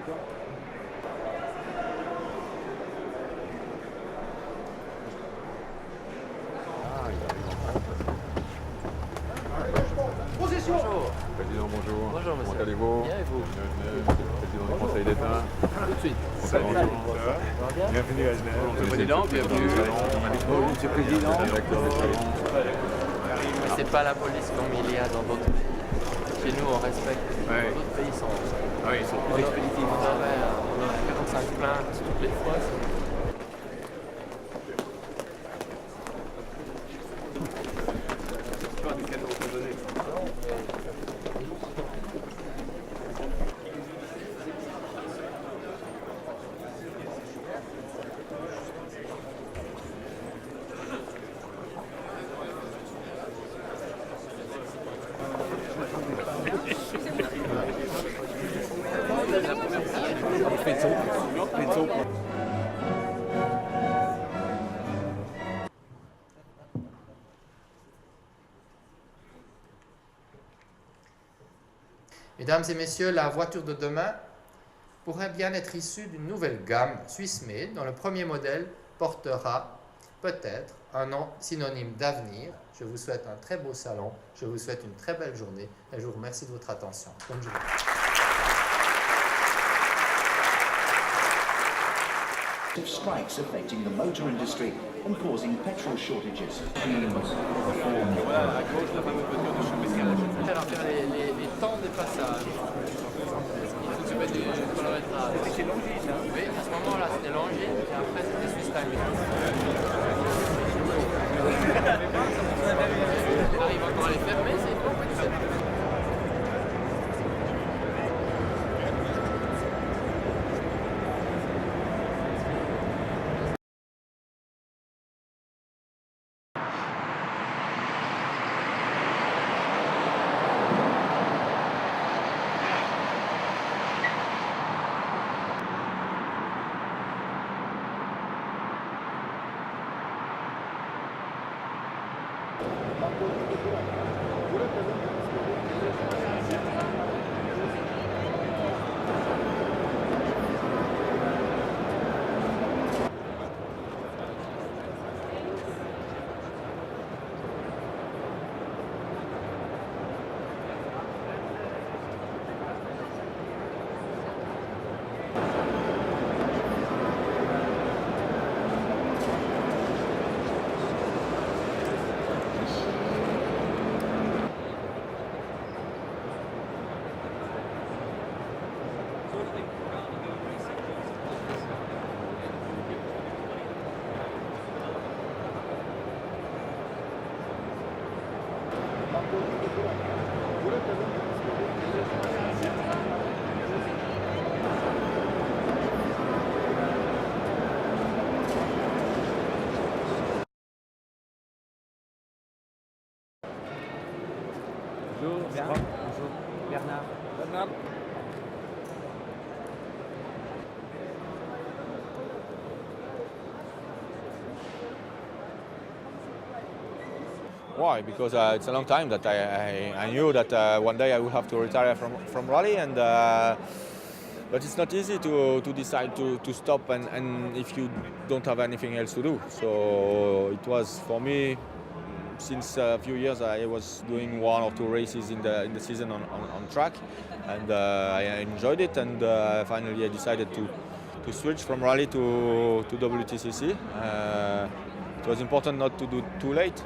Bonjour. Président, bonjour. Bonjour, monsieur. Comment allez-vous? Bien, et vous? Bienvenue, président du Conseil d'État. Tout de suite. Salut. Bien. Bienvenue à Genève. Monsieur le Président, bienvenue. Bonjour, monsieur le Président. Directeur du salon. Mais c'est pas la police comme il y a dans d'autres pays. Chez nous, on respecte. Ouais. D'autres pays sont Oui, ils sont plus expéditifs. On aurait 45 plaintes toutes les fois. Mesdames et messieurs, la voiture de demain pourrait bien être issue d'une nouvelle gamme Swiss-made dont le premier modèle portera peut-être un nom synonyme d'avenir. Je vous souhaite un très beau salon, je vous souhaite une très belle journée et je vous remercie de votre attention. Bonne journée. Strikes affecting the motor industry and causing petrol shortages. Faire les temps de passage. Il faut se mettre du chronométrage. C'était Longines, hein? Oui, à ce moment-là, c'était Longines et après, c'était Swiss Timing. On arrive encore à les fermer, c'est pas possible. Bonjour, Bernard. Bonjour, Bernard. Bernard. Why? Because it's a long time that I knew that one day I would have to retire from rally, and but it's not easy to decide to stop and if you don't have anything else to do. So it was for me. Since a few years, I was doing 1 or 2 races in the season on track, and I enjoyed it. And finally, I decided to switch from rally to WTCC. It was important not to do it too late.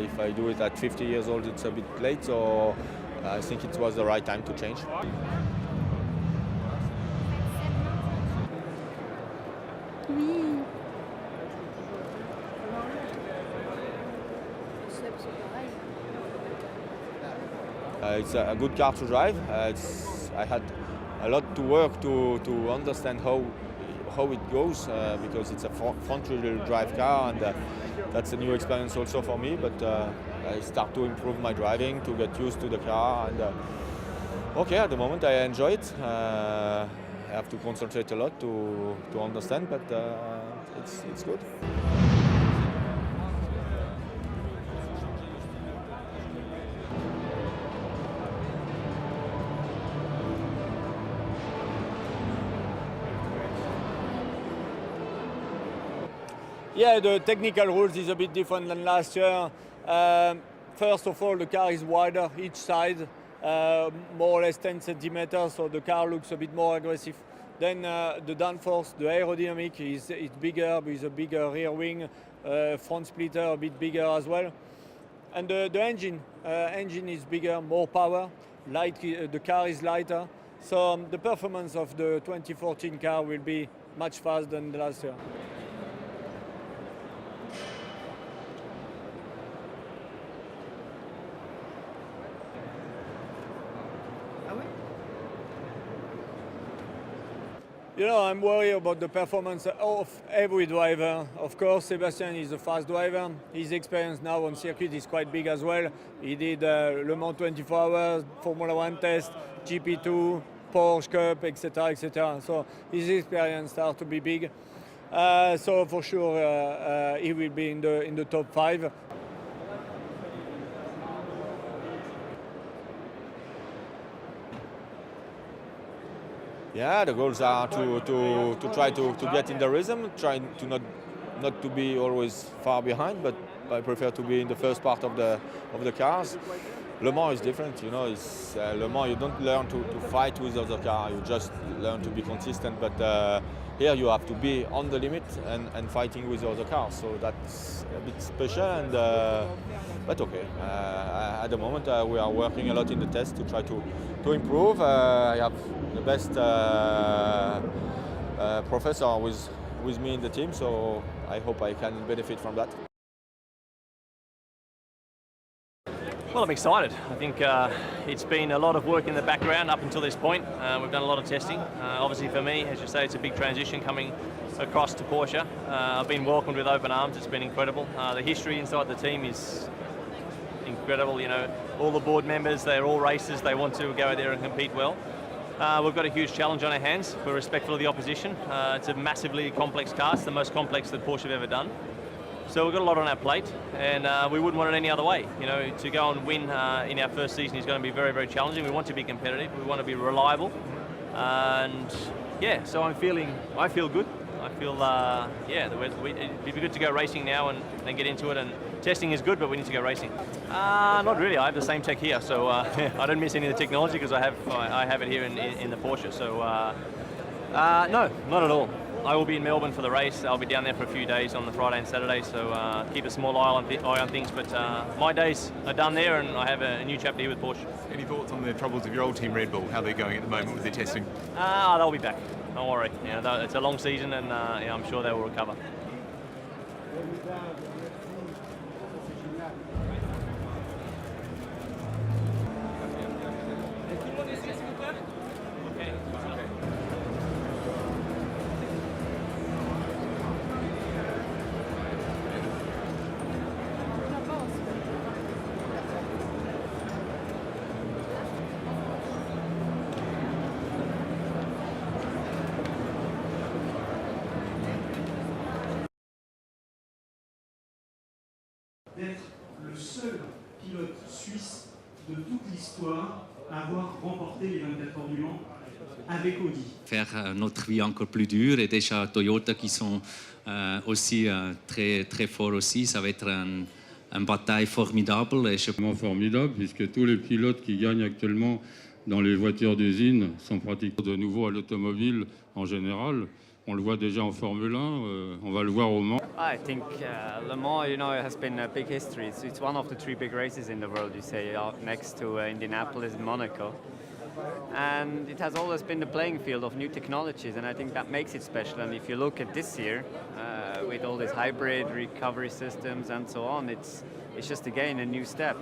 If I do it at 50 years old, it's a bit late. So I think it was the right time to change. Oui. It's a good car to drive. I had a lot to work to understand how it goes because it's a front-wheel drive car, and that's a new experience also for me. But I start to improve my driving to get used to the car, and okay, at the moment I enjoy it. I have to concentrate a lot to understand, but it's good. Yeah, the technical rules is a bit different than last year. First of all, the car is wider each side, more or less 10 centimeters, so the car looks a bit more aggressive. Then the downforce, the aerodynamic is bigger with a bigger rear wing, front splitter a bit bigger as well. And the engine is bigger, more power, the car is lighter. So the performance of the 2014 car will be much faster than the last year. You know, I'm worried about the performance of every driver. Of course, Sebastian is a fast driver. His experience now on circuit is quite big as well. He did Le Mans 24 Hours, Formula 1 test, GP2, Porsche Cup, etc., etc. So his experience starts to be big. So for sure, he will be in the top 5. Yeah, the goals are to try to get in the rhythm, trying to not to be always far behind, but I prefer to be in the first part of the cars. Le Mans is different, you know. It's Le Mans. You don't learn to fight with other cars. You just learn to be consistent. But here you have to be on the limit and fighting with other cars. So that's a bit special. And but okay. At the moment, we are working a lot in the test to try to improve. I have the best professor with me in the team, so I hope I can benefit from that. Well, I'm excited. I think it's been a lot of work in the background up until this point. We've done a lot of testing. Obviously for me, as you say, it's a big transition coming across to Porsche. I've been welcomed with open arms. It's been incredible. The history inside the team is incredible. You know, all the board members, they're all racers. They want to go out there and compete well. We've got a huge challenge on our hands. We're respectful of the opposition. It's a massively complex car. It's the most complex that Porsche have ever done. So we've got a lot on our plate, and we wouldn't want it any other way. You know, to go and win in our first season is going to be very, very challenging. We want to be competitive. We want to be reliable, and yeah. So I feel good. I feel it'd be good to go racing now and then get into it. And testing is good, but we need to go racing. Not really. I have the same tech here, so I don't miss any of the technology because I have it here in the Porsche. So no, not at all. I will be in Melbourne for the race. I'll be down there for a few days on the Friday and Saturday, so keep a small eye on things. But my days are done there, and I have a new chapter here with Porsche. Any thoughts on the troubles of your old team Red Bull? How they're going at the moment with their testing? They'll be back. Don't worry. You know, it's a long season, and I'm sure they will recover. D'être le seul pilote suisse de toute l'histoire à avoir remporté les 24 heures du Mans avec Audi. Faire notre vie encore plus dure, et déjà Toyota qui sont aussi très, très forts aussi, ça va être une bataille formidable. Et vraiment formidable puisque tous les pilotes qui gagnent actuellement dans les voitures d'usine sont pratiquement de nouveau à l'automobile en général. On le voit déjà en Formule 1, on va le voir au Mans. I think Le Mans, you know, has been a big history. It's one of the 3 big races in the world, you say, next to Indianapolis and Monaco. And it has always been the playing field of new technologies, and I think that makes it special. And if you look at this year, with all these hybrid recovery systems and so on, it's just again a new step.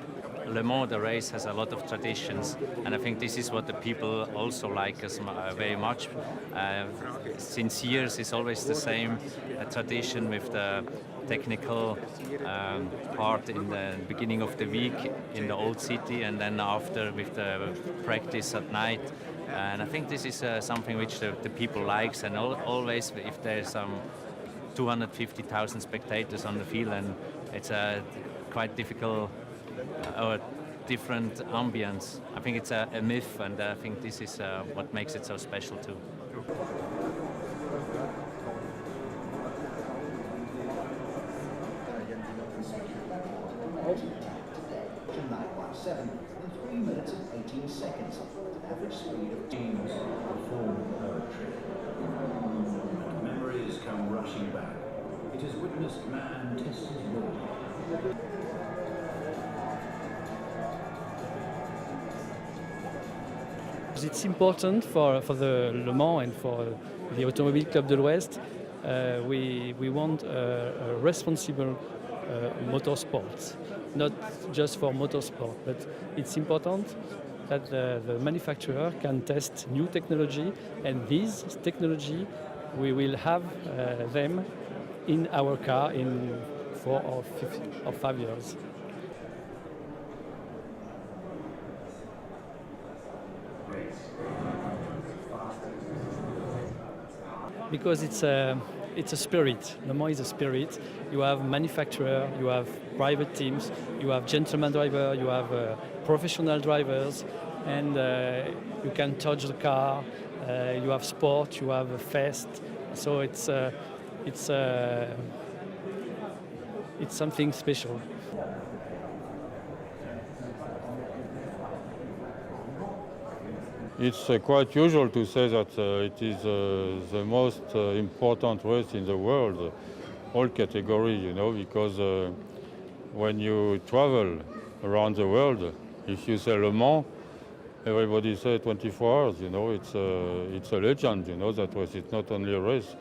Le Mans, the race, has a lot of traditions, and I think this is what the people also like us very much. Since years, it's always the same tradition with the technical part in the beginning of the week in the old city, and then after with the practice at night. And I think this is something which the people likes, and always if there's some 250,000 spectators on the field, and it's a quite difficult or different ambience. I think it's a myth, and I think this is what makes it so special too. Tonight by 7 in 3 minutes and 18 seconds. An average speed of teams perform poetry. Memories come rushing back. It has witnessed man test his will. It's important for the Le Mans and for the Automobile Club de l'Ouest. We want a responsible motorsport, not just for motorsport, but it's important that the manufacturer can test new technology, and these technology we will have them in our car in 4 or 5 years. Because it's a spirit. Le Mans is a spirit. You have manufacturer, you have private teams, you have gentleman driver, you have professional drivers, and you can touch the car. You have sport, you have a fest. So it's something special. It's quite usual to say that it is the most important race in the world, all categories, you know, because when you travel around the world, if you say Le Mans, everybody says 24 hours, you know, it's a legend, you know, that race. It's not only a race.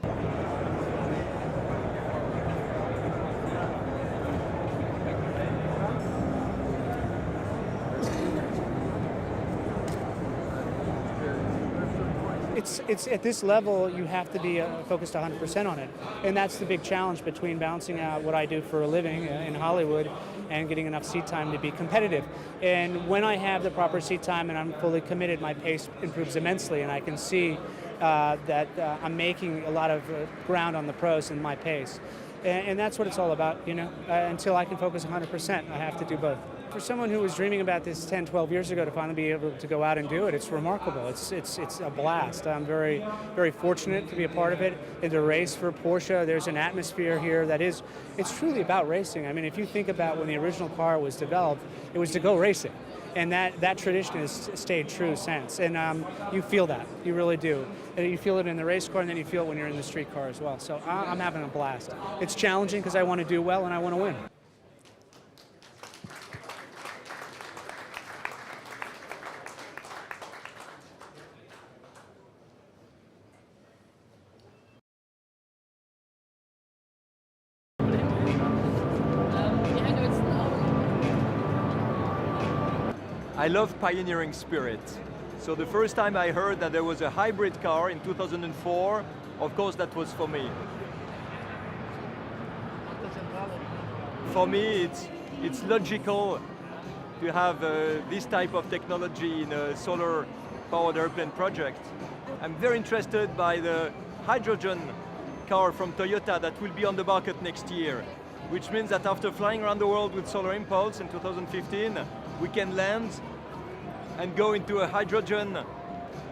It's at this level you have to be focused 100% on it, and that's the big challenge between balancing out what I do for a living in Hollywood and getting enough seat time to be competitive. And when I have the proper seat time and I'm fully committed, my pace improves immensely, and I can see that I'm making a lot of ground on the pros in my pace. And that's what it's all about, you know. Until I can focus 100%, I have to do both. For someone who was dreaming about this 10, 12 years ago to finally be able to go out and do it, it's remarkable. It's a blast. I'm very, very fortunate to be a part of it. In the race for Porsche, there's an atmosphere here that it's truly about racing. I mean, if you think about when the original car was developed, it was to go racing. And that tradition has stayed true since. And you feel that, you really do. And you feel it in the race car, and then you feel it when you're in the street car as well. So I'm having a blast. It's challenging because I want to do well and I want to win. I love pioneering spirit. So the first time I heard that there was a hybrid car in 2004, of course that was for me. For me, it's logical to have this type of technology in a solar-powered airplane project. I'm very interested by the hydrogen car from Toyota that will be on the market next year, which means that after flying around the world with Solar Impulse in 2015, we can land and go into a hydrogen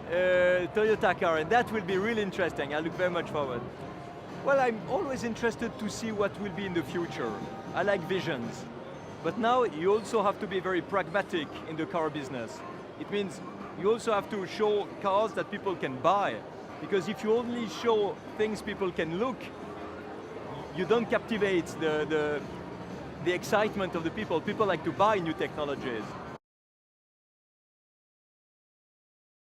Toyota car, and that will be really interesting. I look very much forward. Well, I'm always interested to see what will be in the future. I like visions. But now you also have to be very pragmatic in the car business. It means you also have to show cars that people can buy. Because if you only show things people can look, you don't captivate the excitement of the people. People like to buy new technologies.